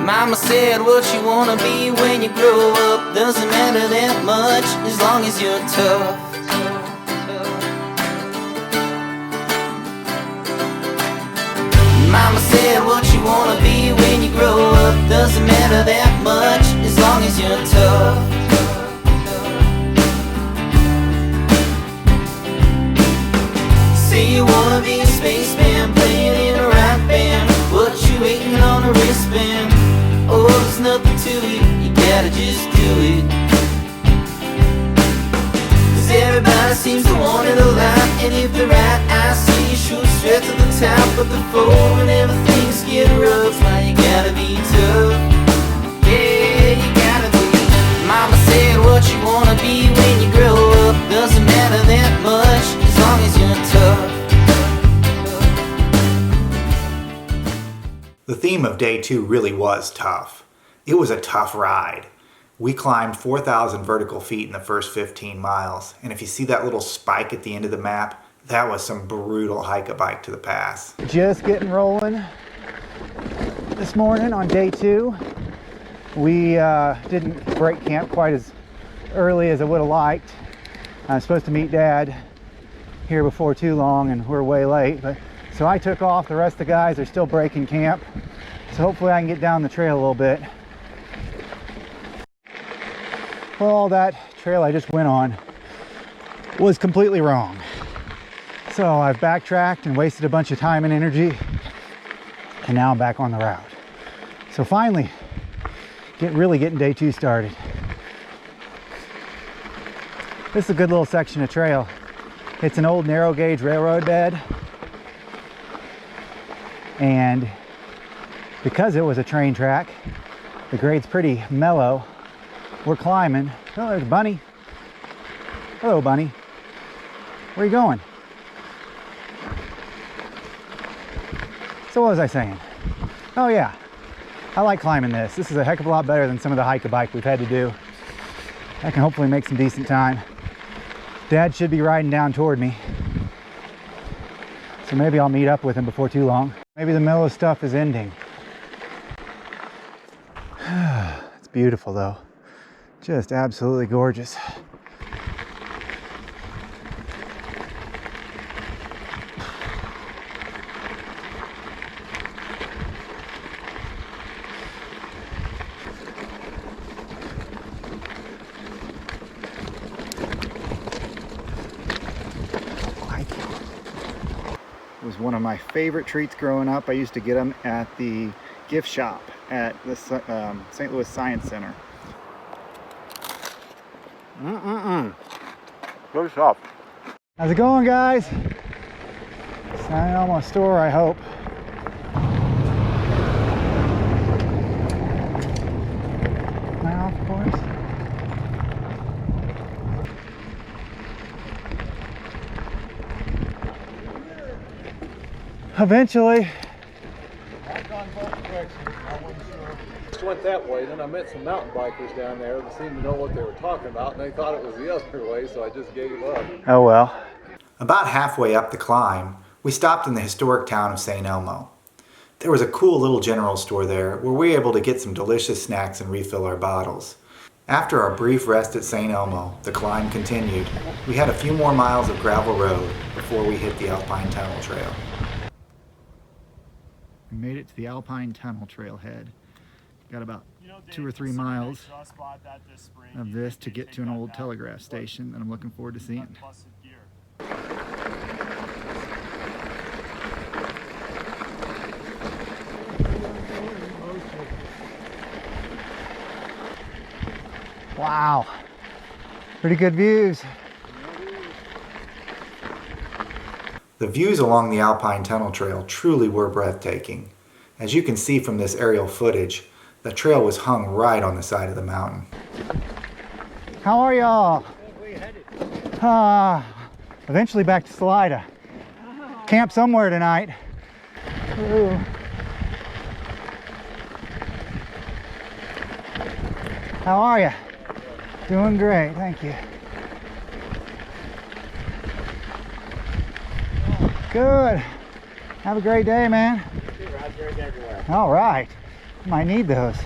Mama said what you wanna be when you grow up doesn't matter that much as long as you're tough. Mama said what you wanna be when you grow up doesn't matter that much as long as you're tough. Say you wanna be a spaceman playing in a rock band, what you waiting on a wristband? Oh, there's nothing to it, you gotta just do it. Cause everybody seems to want it a lot, and if the right eye see you shoot straight to the top of the fold whenever things get rough. Now you gotta be tough, yeah, you gotta be. Mama said what you wanna be when you grow up doesn't matter that much as long as you're tough. The theme of day 2 really was tough. It was a tough ride. We climbed 4,000 vertical feet in the first 15 miles, and if you see that little spike at the end of the map, that was some brutal hike-a-bike to the pass. Just getting rolling this morning on day 2. We didn't break camp quite as early as I would have liked. I was supposed to meet Dad here before too long, and we're way late. So I took off. The rest of the guys are still breaking camp. So hopefully I can get down the trail a little bit. Well, all that trail I just went on was completely wrong. So I've backtracked and wasted a bunch of time and energy, and now I'm back on the route. So finally, really getting day 2 started. This is a good little section of trail. It's an old narrow gauge railroad bed, and because it was a train track, the grade's pretty mellow. We're climbing. Oh, there's Bunny. Hello, Bunny. Where are you going? So what was I saying? Oh yeah, I like climbing this. This is a heck of a lot better than some of the hike-a-bike we've had to do. I can hopefully make some decent time. Dad should be riding down toward me, so maybe I'll meet up with him before too long. Maybe the mellow stuff is ending. It's beautiful though. Just absolutely gorgeous. Was one of my favorite treats growing up. I used to get them at the gift shop at the St. Louis Science Center. Good stuff. How's it going, guys? Signing on my store, I hope. Am I off course? Eventually. I've gone both directions. I wasn't sure. Just went that way, then I met some mountain bikers down there that seemed to know what they were talking about, and they thought it was the other way, so I just gave up. Oh well. About halfway up the climb, we stopped in the historic town of St. Elmo. There was a cool little general store there where we were able to get some delicious snacks and refill our bottles. After our brief rest at St. Elmo, the climb continued. We had a few more miles of gravel road before we hit the Alpine Tunnel Trail. We made it to the Alpine Tunnel Trailhead. Got about 2 or 3 miles of this to get to an old telegraph station that I'm looking forward to seeing. Wow, pretty good views. The views along the Alpine Tunnel Trail truly were breathtaking. As you can see from this aerial footage, the trail was hung right on the side of the mountain. How are y'all? Eventually back to Salida. Camp somewhere tonight. Ooh. How are you? Doing great, thank you. Good. Have a great day, man. Ride great everywhere. All right. Might need those.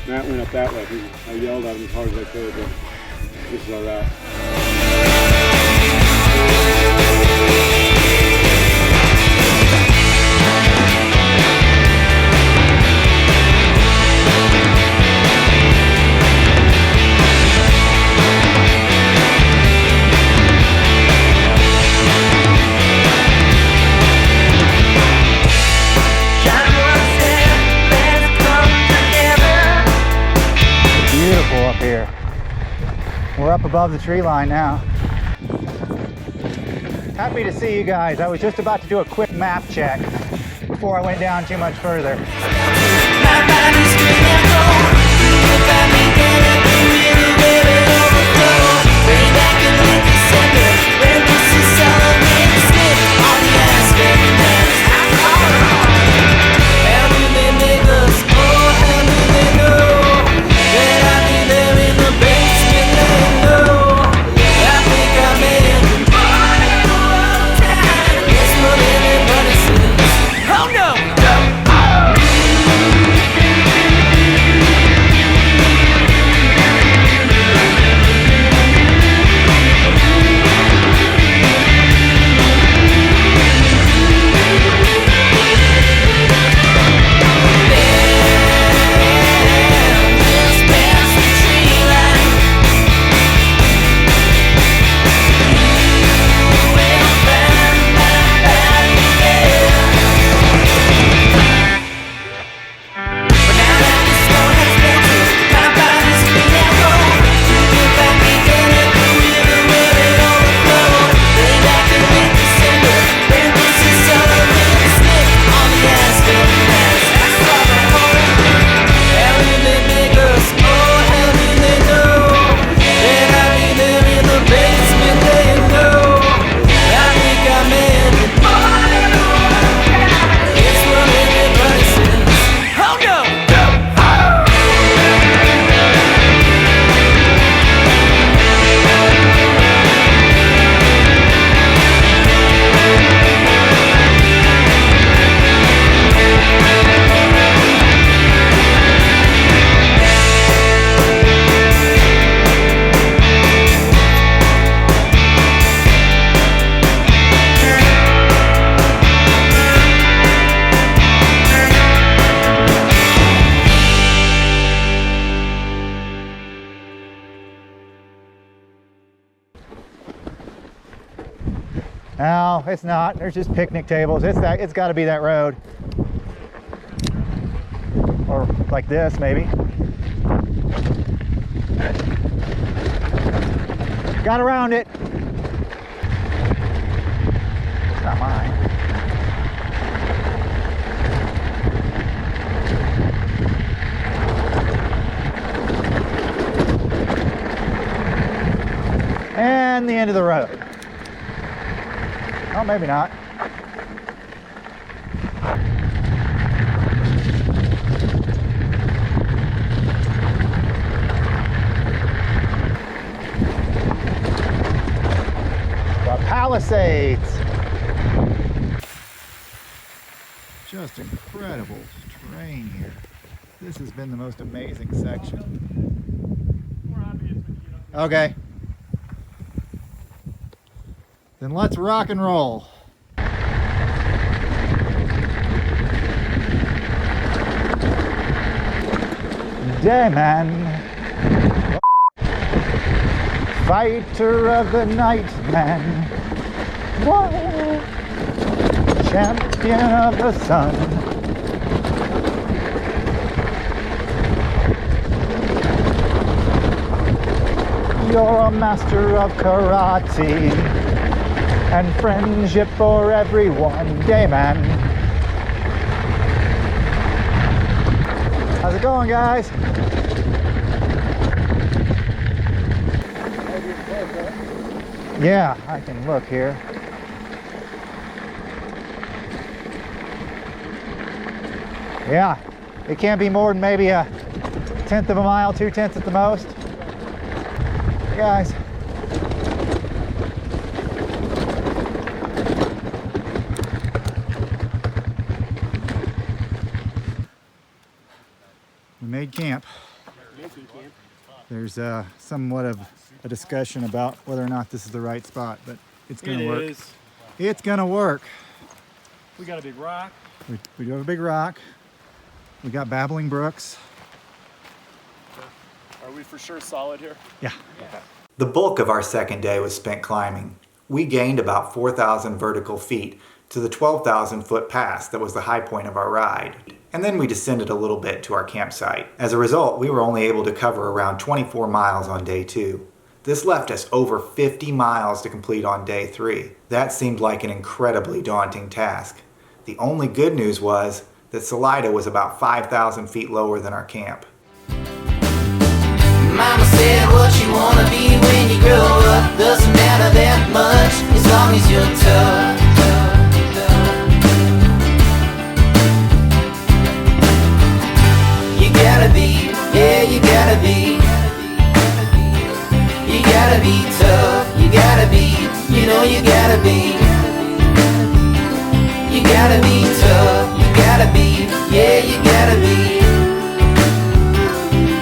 Matt went up that way. I yelled at him as hard as I could, but this is our route. Up here. We're up above the tree line now. Happy to see you guys. I was just about to do a quick map check before I went down too much further. No, it's not. There's just picnic tables. It's got to be that road. Or like this, maybe. Got around it. It's not mine. And the end of the road. Oh, maybe not. The Palisades. Just incredible terrain here. This has been the most amazing section. Okay. Then let's rock and roll. Dayman, fighter of the night, man. Whoa. Champion of the sun. You're a master of karate and friendship for everyone, Dayman. it going, guys? Yeah, I can look here. Yeah, it can't be more than maybe a 1/10 of a mile, 2/10 at the most. Hey guys. We made camp. There's somewhat of a discussion about whether or not this is the right spot, but it's gonna work. It is. It's gonna work. We got a big rock. We do have a big rock. We got babbling brooks. Are we for sure solid here? Yeah. The bulk of our second day was spent climbing. We gained about 4,000 vertical feet to the 12,000 foot pass that was the high point of our ride. And then we descended a little bit to our campsite. As a result, we were only able to cover around 24 miles on day 2. This left us over 50 miles to complete on day 3. That seemed like an incredibly daunting task. The only good news was that Salida was about 5,000 feet lower than our camp. Mama said what you wanna be when you grow up doesn't matter that much as long as you're tough. You gotta be, yeah, you gotta be. You gotta be tough, you gotta be, you know you gotta be. You gotta be tough, you gotta be, yeah, you gotta be.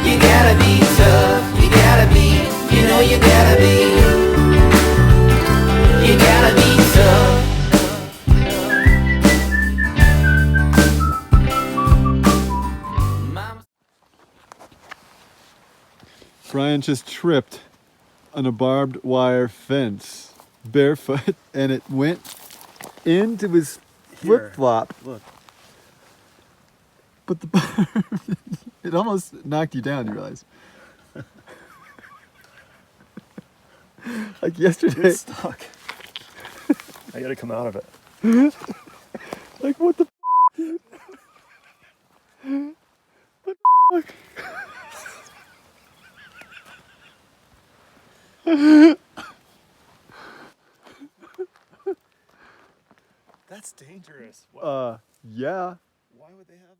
You gotta be tough, you gotta be, you know you gotta be. You gotta be tough. Brian just tripped on a barbed wire fence barefoot and it went into his flip-flop. Look. But the it almost knocked you down, you realize. Like yesterday. It's stuck. I gotta come out of it. Like what the dude? What the fuck? That's dangerous. Yeah. Why would they have